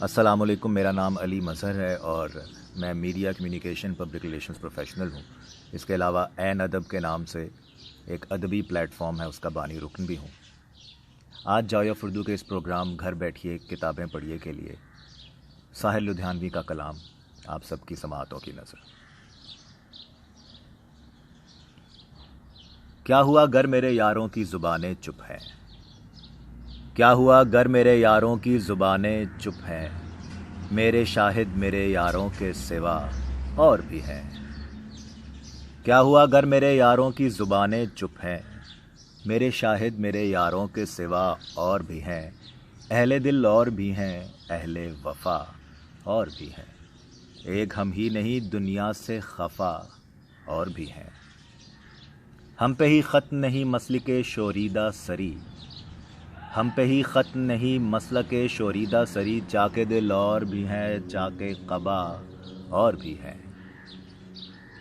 السلام علیکم، میرا نام علی مظہر ہے اور میں media communication public relations professional ہوں۔ اس کے علاوہ عین ادب کے نام سے ایک ادبی پلیٹ فارم ہے، اس کا بانی رکن بھی ہوں۔ آج جوائے آف اردو کے اس پروگرام گھر بیٹھیے کتابیں پڑھیے کے لیے ساحر لدھیانوی کا کلام آپ سب کی سماعتوں کی نظر۔ کیا ہوا گر میرے یاروں کی زبانیں چپ ہیں، کیا ہوا گر میرے یاروں کی زبانیں چپ ہیں، میرے شاہد میرے یاروں کے سوا اور بھی ہیں۔ کیا ہوا گر میرے یاروں کی زبانیں چپ ہیں، میرے شاہد میرے یاروں کے سوا اور بھی ہیں۔ اہل دل اور بھی ہیں، اہل وفا اور بھی ہیں، ایک ہم ہی نہیں دنیا سے خفا اور بھی ہیں۔ ہم پہ ہی خط نہیں مسلک شوریدہ سری، ہم پہ ہی خط نہیں مسلک شوریدہ سری، چاک دل اور بھی ہیں، چاک قبا اور بھی ہیں۔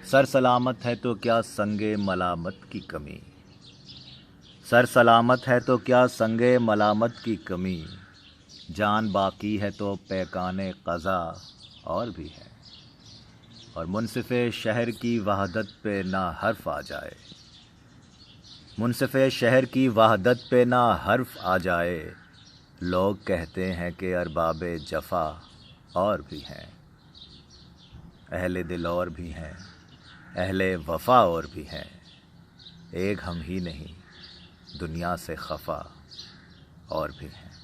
سر سلامت ہے تو کیا سنگ ملامت کی کمی، سر سلامت ہے تو کیا سنگ ملامت کی کمی، جان باقی ہے تو پیکان قضا اور بھی ہے۔ اور منصف شہر کی وحدت پہ نہ حرف آ جائے، منصف شہر کی وحدت پہ نہ حرف آ جائے، لوگ کہتے ہیں کہ ارباب جفا اور بھی ہیں۔ اہل دل اور بھی ہیں، اہل وفا اور بھی ہیں، ایک ہم ہی نہیں دنیا سے خفا اور بھی ہیں۔